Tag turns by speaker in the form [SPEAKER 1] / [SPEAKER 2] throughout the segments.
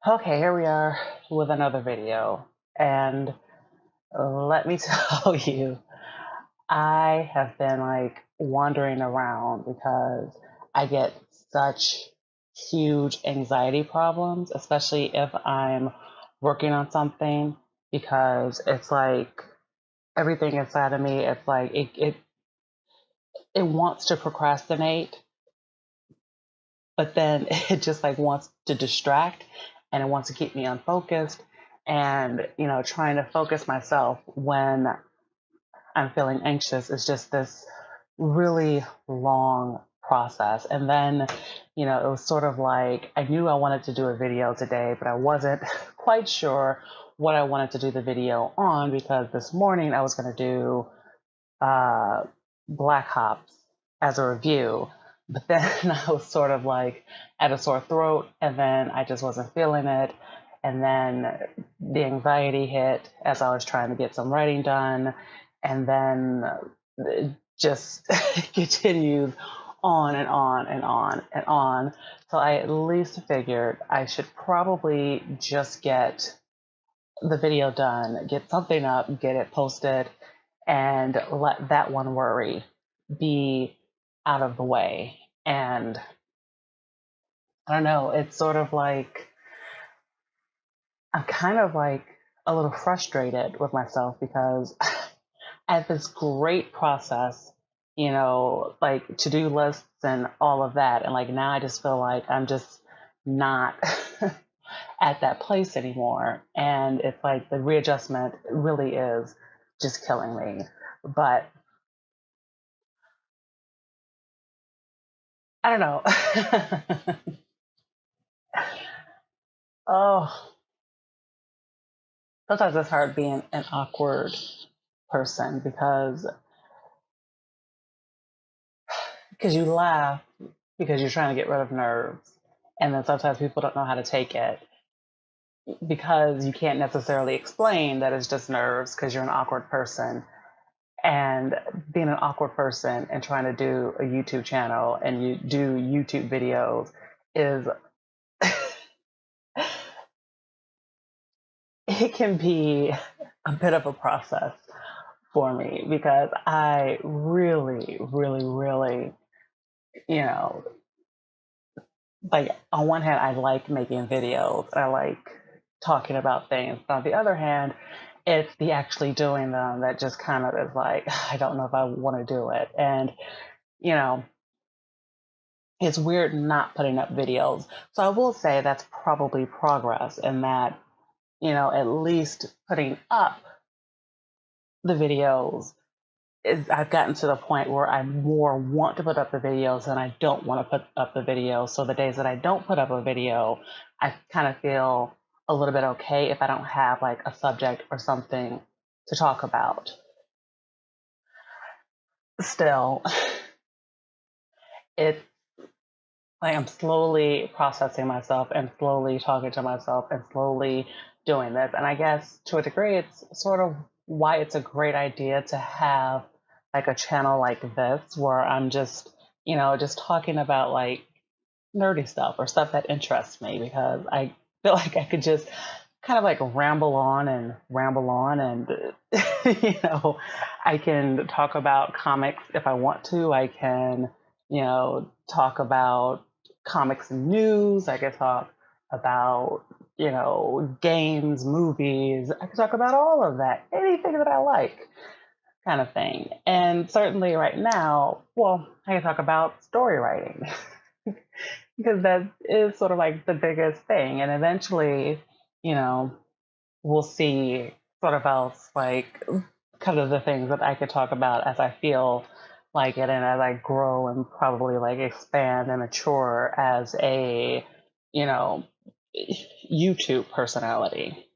[SPEAKER 1] Okay, here we are with another video. And let me tell you, I have been like wandering around because I get such huge anxiety problems, especially if I'm working on something, because it's like everything inside of me, it's like it wants to procrastinate, but then it just like wants to distract and it wants to keep me unfocused and trying to focus myself when I'm feeling anxious is just this really long process. And then it was sort of like I knew I wanted to do a video today, but I wasn't quite sure what I wanted to do the video on, because this morning I was going to do uh, Black Hops as a review, but then I was sort of like at a sore throat, and then I just wasn't feeling it. And then the anxiety hit as I was trying to get some writing done, and then it just continued on and on and on and on. So I at least figured I should probably just get the video done, get something up, get it posted, and let that one worry be out of the way. And I don't know, it's sort of like I'm kind of like a little frustrated with myself because I have this great process, like to do lists and all of that. And like now I just feel like I'm just not at that place anymore. And it's like the readjustment really is just killing me. But I don't know. Oh, sometimes it's hard being an awkward person because you laugh because you're trying to get rid of nerves. And then sometimes people don't know how to take it because you can't necessarily explain that it's just nerves because you're an awkward person. And being an awkward person and trying to do a YouTube channel and you do YouTube videos is it can be a bit of a process for me because I really, really, really, you know, like on one hand, I like making videos. I like talking about things. But on the other hand, it's the actually doing them that just kind of is like, I don't know if I want to do it. And, you know, it's weird not putting up videos. So I will say that's probably progress in that, at least putting up the videos I've gotten to the point where I more want to put up the videos than I don't want to put up the videos. So the days that I don't put up a video, I kind of feel a little bit okay if I don't have like a subject or something to talk about. Still, it's like I'm slowly processing myself and slowly talking to myself and slowly doing this. And I guess to a degree, it's sort of why it's a great idea to have like a channel like this where I'm just talking about like nerdy stuff or stuff that interests me, because I feel like I could just kind of like ramble on and I can talk about comics if I want to. I can talk about comics and news. I can talk about games, movies. I can talk about all of that, anything that I like, kind of thing. And certainly right now, well, I can talk about story writing because that is sort of like the biggest thing. And eventually, you know, we'll see sort of else like kind of the things that I could talk about as I feel like it and as I grow and probably like expand and mature as a, you know, YouTube personality.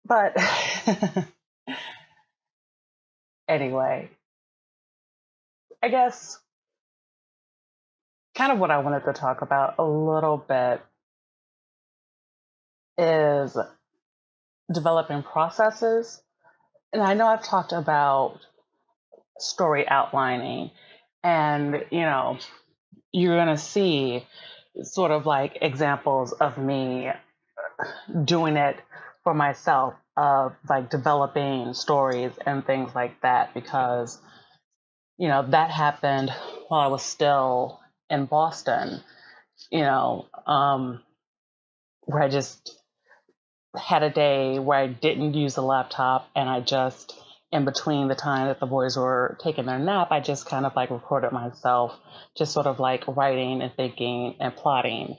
[SPEAKER 1] But anyway, I guess kind of what I wanted to talk about a little bit is developing processes. And I know I've talked about story outlining, and you're going to see sort of like examples of me doing it for myself, of like developing stories and things like that, because that happened while I was still in Boston. You know, where I just had a day where I didn't use the laptop, and I just, in between the time that the boys were taking their nap, I just kind of like recorded myself, just sort of like writing and thinking and plotting.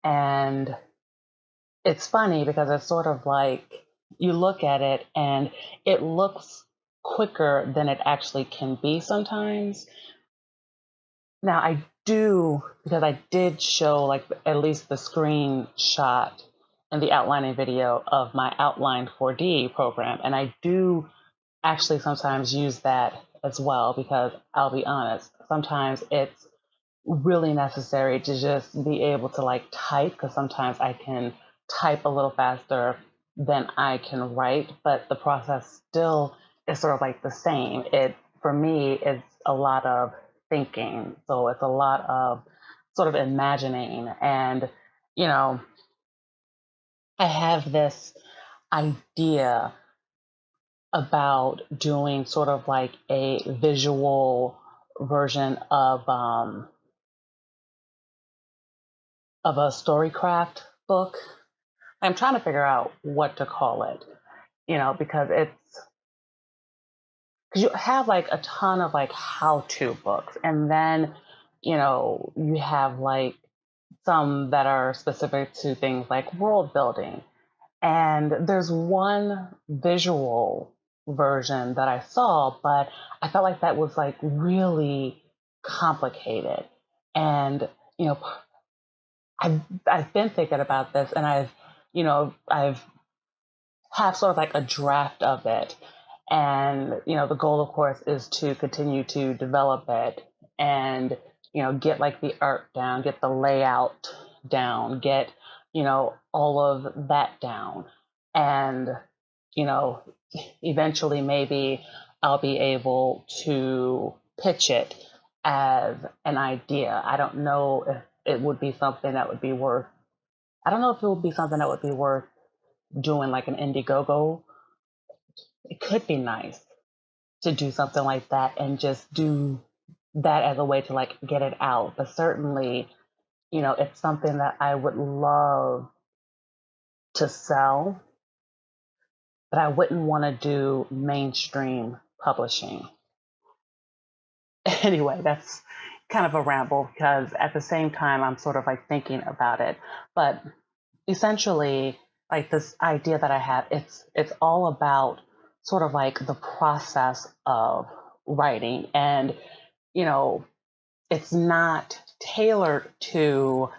[SPEAKER 1] And it's funny because it's sort of like you look at it and it looks quicker than it actually can be sometimes. Now, I do, because I did show like at least the screenshot and the outlining video of my Outline 4D program. And I do actually sometimes use that as well, because I'll be honest, sometimes it's really necessary to just be able to like type, because sometimes I can type a little faster than I can write, but the process still is sort of like the same. It, for me, it's a lot of thinking. So it's a lot of sort of imagining. And, you know, I have this idea about doing sort of like a visual version of a storycraft book. I'm trying to figure out what to call it, because because you have like a ton of like how-to books, and then you have like some that are specific to things like world building. And there's one visual version that I saw, but I felt like that was like really complicated. And you know, I've been thinking about this, and I've have sort of like a draft of it. And the goal, of course, is to continue to develop it, and get like the art down, get the layout down, get all of that down. And you know eventually maybe I'll be able to pitch it as an idea. I don't know if it would be something that would be worth I don't know if it would be something that would be worth doing like an Indiegogo. It could be nice to do something like that and just do that as a way to like get it out. But certainly, it's something that I would love to sell, but I wouldn't want to do mainstream publishing. Anyway, that's kind of a ramble, because at the same time I'm sort of like thinking about it. But essentially, like this idea that I have, it's all about sort of like the process of writing. And you know it's not tailored to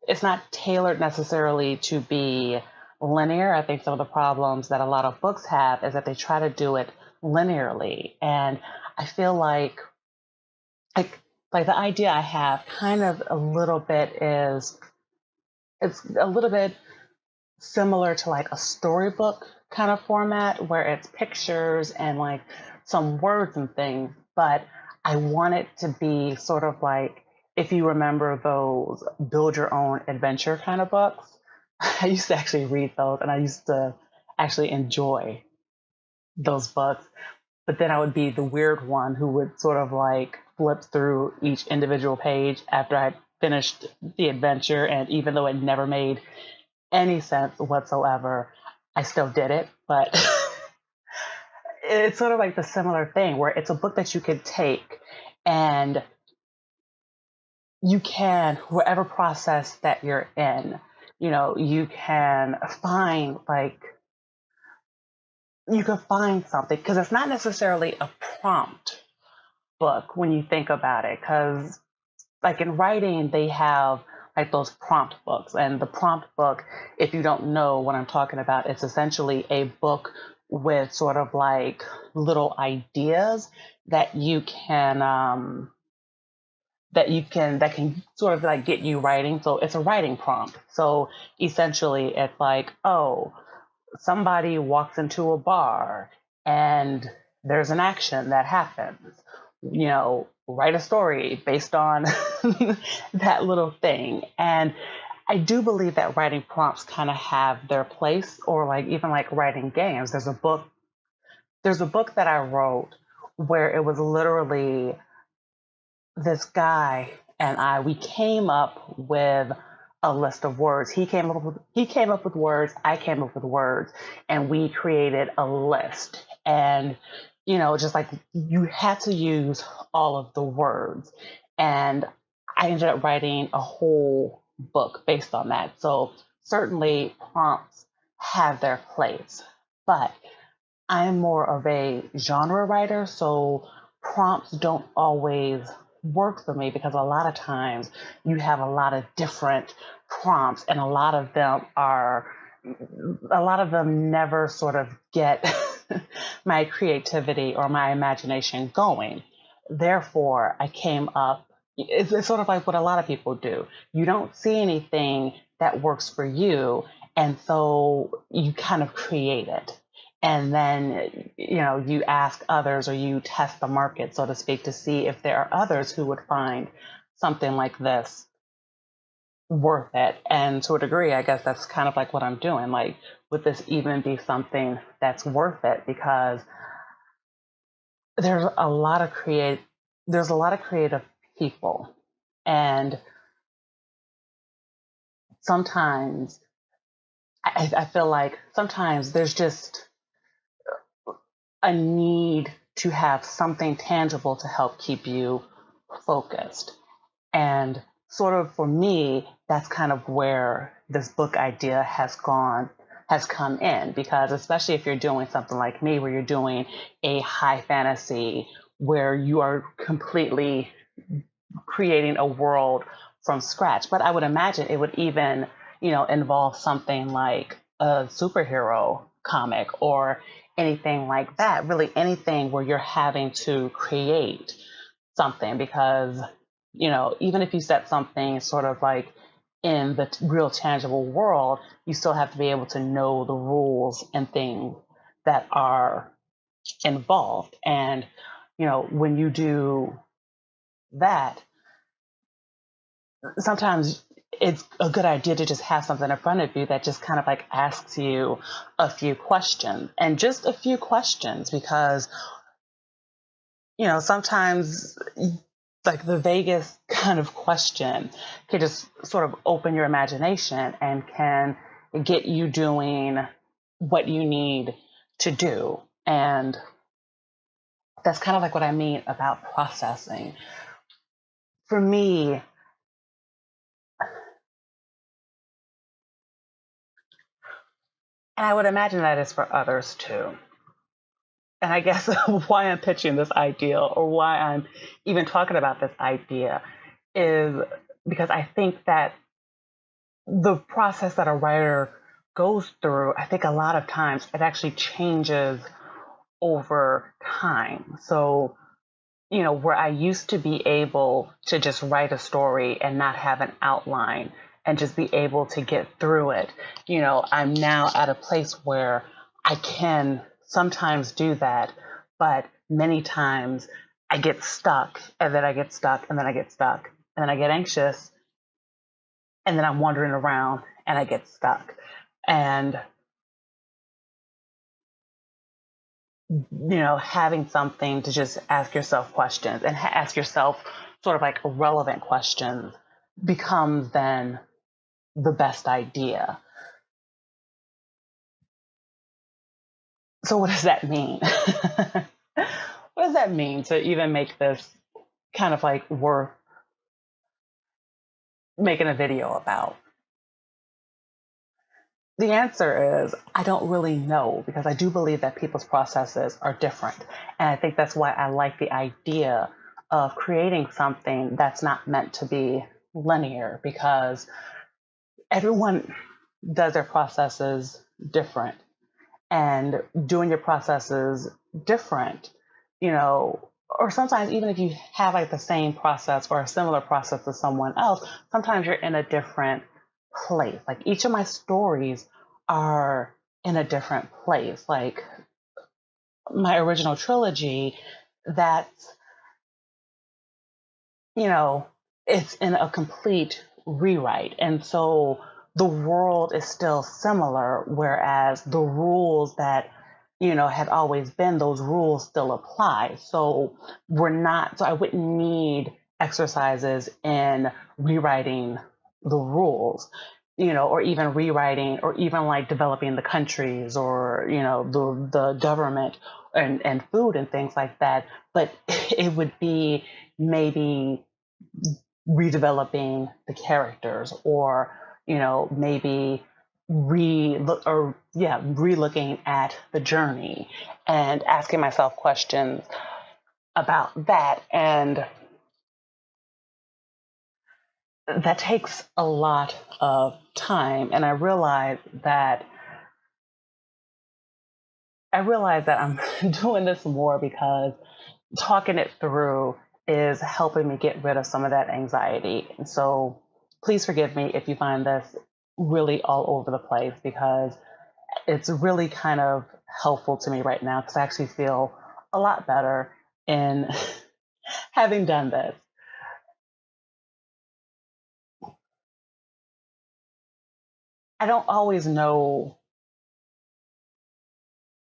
[SPEAKER 1] it's not tailored necessarily to be linear. I think some of the problems that a lot of books have is that they try to do it linearly. And I feel like like the idea I have kind of a little bit is it's a little bit similar to like a storybook kind of format, where it's pictures and like some words and things. But I want it to be sort of like, if you remember those build your own adventure kind of books. I used to actually read those, and I used to actually enjoy those books. But then I would be the weird one who would sort of like flip through each individual page after I finished the adventure. And even though it never made any sense whatsoever, I still did it. But it's sort of like the similar thing, where it's a book that you can take, and you can, whatever process that you're in, you can find like, you can find something, because it's not necessarily a prompt book when you think about it. Because like in writing, they have like those prompt books. And the prompt book, if you don't know what I'm talking about, it's essentially a book with sort of like little ideas that you can that can sort of like get you writing. So it's a writing prompt. So essentially it's like, oh, somebody walks into a bar and there's an action that happens. write a story based on that little thing. And I do believe that writing prompts kind of have their place, or like even like writing games. There's a book that I wrote where it was literally this guy and we came up with a list of words. He came up with words, I came up with words, and we created a list. And just like you had to use all of the words. And I ended up writing a whole book based on that. So certainly prompts have their place. But I'm more of a genre writer, so prompts don't always work for me because a lot of times you have a lot of different prompts, and a lot of them never sort of get my creativity or my imagination going. Therefore, I came up, it's sort of like what a lot of people do. You don't see anything that works for you, and so you kind of create it. And then, you ask others, or you test the market, so to speak, to see if there are others who would find something like this worth it. And to a degree, I guess that's kind of like what I'm doing. Like, would this even be something that's worth it? Because there's a lot of creative people, and sometimes I feel like sometimes there's just a need to have something tangible to help keep you focused. And sort of for me, that's kind of where this book idea has come in, because especially if you're doing something like me, where you're doing a high fantasy, where you are completely creating a world from scratch. But I would imagine it would even, involve something like a superhero comic or anything like that. Really anything where you're having to create something, because, even if you set something sort of like in the real tangible world, you still have to be able to know the rules and things that are involved. And, when you do that, sometimes it's a good idea to just have something in front of you that just kind of like asks you a few questions, and just a few questions, because sometimes like the vaguest kind of question can just sort of open your imagination and can get you doing what you need to do. And that's kind of like what I mean about processing. For me, and I would imagine that is for others too. And I guess why I'm pitching this idea, or why I'm even talking about this idea, is because I think that the process that a writer goes through, I think a lot of times it actually changes over time. So, where I used to be able to just write a story and not have an outline and just be able to get through it, I'm now at a place where I can sometimes do that, but many times I get stuck, and then I get stuck, and then I get stuck, and then I get anxious, and then I'm wandering around and I get stuck. And, having something to just ask yourself questions, and ask yourself sort of like relevant questions, becomes then the best idea. So, what does that mean? What does that mean to even make this kind of like worth making a video about? The answer is I don't really know, because I do believe that people's processes are different. And I think that's why I like the idea of creating something that's not meant to be linear, because everyone does their processes different. And doing your processes different, or sometimes even if you have like the same process or a similar process to someone else, sometimes you're in a different place. Like each of my stories are in a different place. Like my original trilogy, that's you know, it's in a complete rewrite. And so the world is still similar, whereas the rules that, had always been, those rules still apply. So I wouldn't need exercises in rewriting the rules, or even rewriting or even like developing the countries or, the government and food and things like that. But it would be maybe redeveloping the characters or maybe re-looking at the journey and asking myself questions about that. And that takes a lot of time. And I realize that I'm doing this more because talking it through is helping me get rid of some of that anxiety. And so please forgive me if you find this really all over the place, because it's really kind of helpful to me right now because I actually feel a lot better in having done this. I don't always know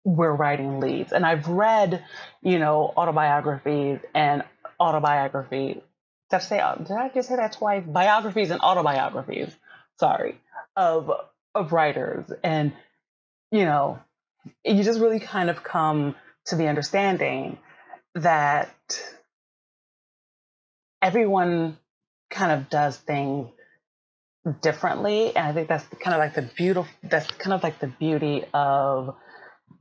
[SPEAKER 1] where writing leads. And I've read, autobiographies and autobiography. Did I just say that twice? Biographies and autobiographies. Sorry, of writers, and you know, you just really kind of come to the understanding that everyone kind of does things differently, and I think that's kind of like the beauty of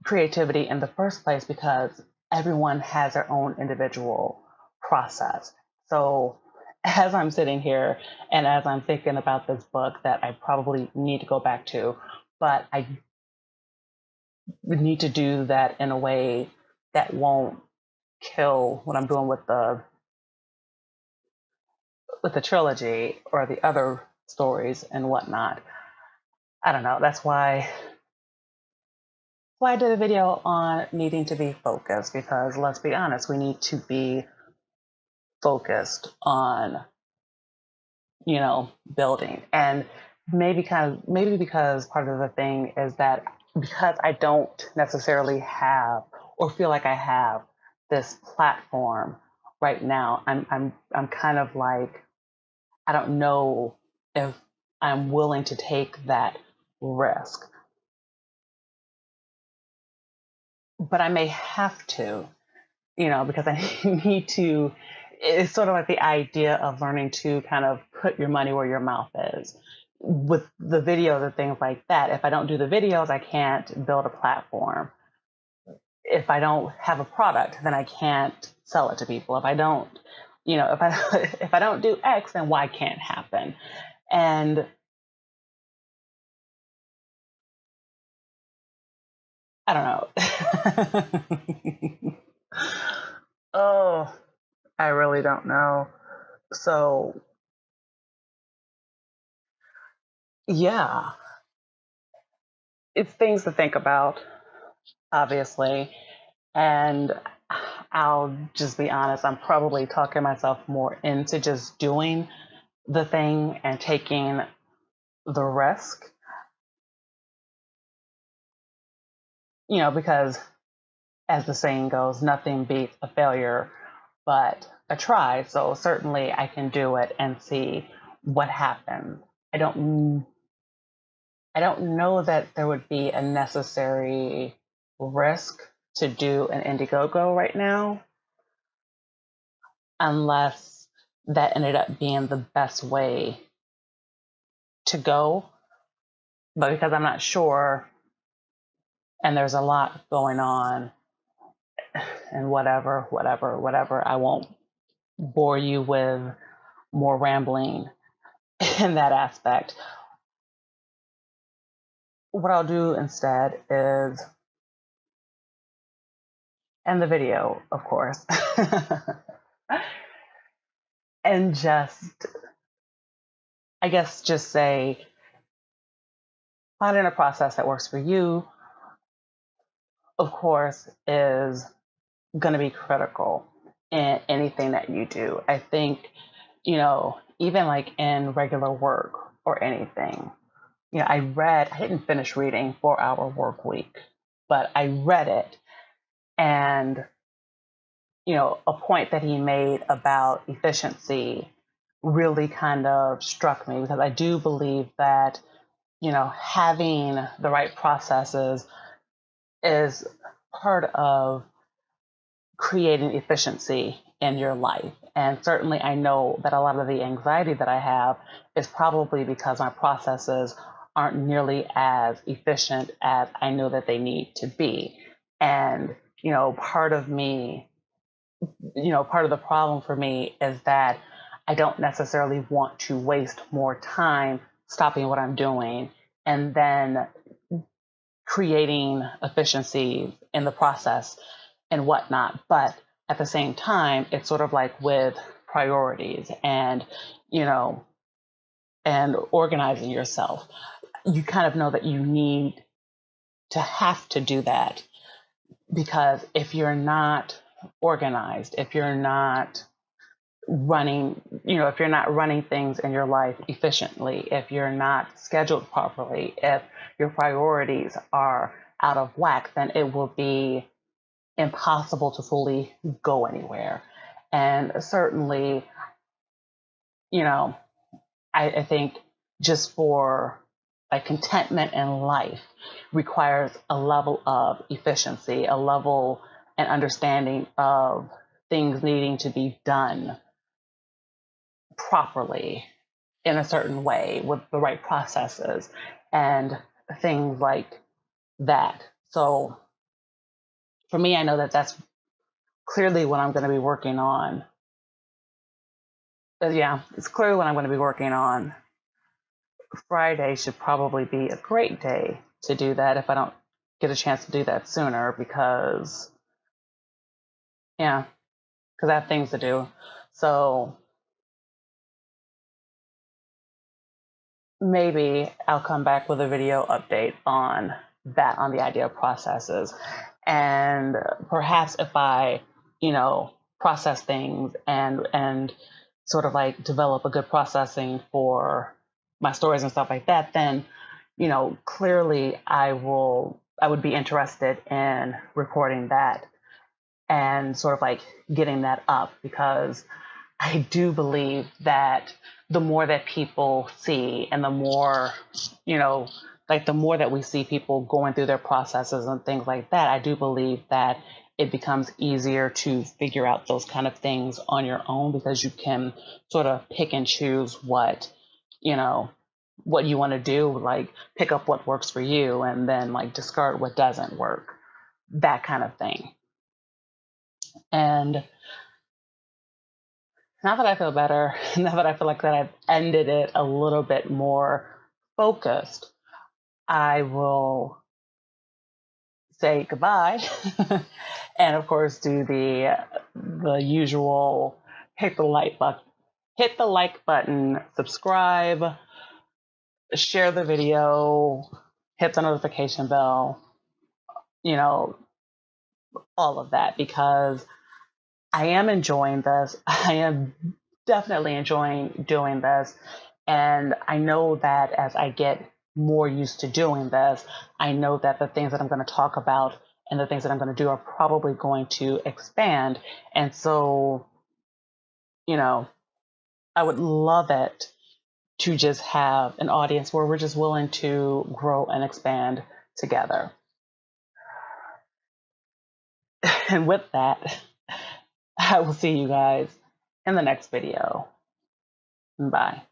[SPEAKER 1] creativity in the first place, because everyone has their own individual process. So as I'm sitting here and as I'm thinking about this book that I probably need to go back to, but I would need to do that in a way that won't kill what I'm doing with the trilogy or the other stories and whatnot. I don't know. That's why I did a video on needing to be focused, because let's be honest, we need to be focused on, building. And maybe because part of the thing is that because I don't necessarily have or feel like I have this platform right now, I'm kind of like, I don't know if I'm willing to take that risk. But I may have to, because I need to. It's sort of like the idea of learning to kind of put your money where your mouth is with the videos and things like that. If I don't do the videos, I can't build a platform. If I don't have a product, then I can't sell it to people. If I don't, if I if I don't do X, then Y can't happen. And I don't know. Oh, I really don't know. So, yeah, it's things to think about, obviously. And I'll just be honest, I'm probably talking myself more into just doing the thing and taking the risk, because as the saying goes, nothing beats a failure but a try. So certainly I can do it and see what happens. I don't I don't know that there would be a necessary risk to do an Indiegogo right now, unless that ended up being the best way to go. But because I'm not sure and there's a lot going on and whatever, I won't bore you with more rambling in that aspect. What I'll do instead is end the video, of course, and just say, finding a process that works for you, of course, is going to be critical in anything that you do. I think even like in regular work or anything. I didn't finish reading 4 Hour Work Week, but I read it. And, a point that he made about efficiency really kind of struck me because I do believe that, having the right processes is part of creating efficiency in your life. And certainly, I know that a lot of the anxiety that I have is probably because my processes aren't nearly as efficient as I know that they need to be. And, part of me, part of the problem for me is that I don't necessarily want to waste more time stopping what I'm doing and then creating efficiencies in the process and whatnot. But at the same time, it's sort of like with priorities and, you know, and organizing yourself. You kind of know that you need to have to do that because if you're not organized, if you're not running, if you're not running things in your life efficiently, if you're not scheduled properly, if your priorities are out of whack, then it will be impossible to fully go anywhere. And certainly, you know, I think just for like contentment in life requires a level of efficiency, a level and understanding of things needing to be done properly in a certain way with the right processes and things like that. So for me, I know that that's clearly what I'm going to be working on. Yeah, it's clearly what I'm going to be working on. Friday should probably be a great day to do that if I don't get a chance to do that sooner yeah, because I have things to do. So maybe I'll come back with a video update on that, on the idea of processes. And perhaps if I, process things and sort of like develop a good processing for my stories and stuff like that, then, clearly I would be interested in reporting that and sort of like getting that up because I do believe that the more that people see and the more, like the more that we see people going through their processes and things like that, I do believe that it becomes easier to figure out those kind of things on your own because you can sort of pick and choose you know, what you want to do, like pick up what works for you and then like discard what doesn't work, that kind of thing. And now that I feel better, now that I feel like that I've ended it a little bit more focused, I will say goodbye and of course do the usual hit the like button, subscribe, share the video, hit the notification bell, you know, all of that because I am enjoying this. I am definitely enjoying doing this. And I know that as I get more used to doing this, I know that the things that I'm going to talk about and the things that I'm going to do are probably going to expand. And so, I would love it to just have an audience where we're just willing to grow and expand together. And with that, I will see you guys in the next video. Bye.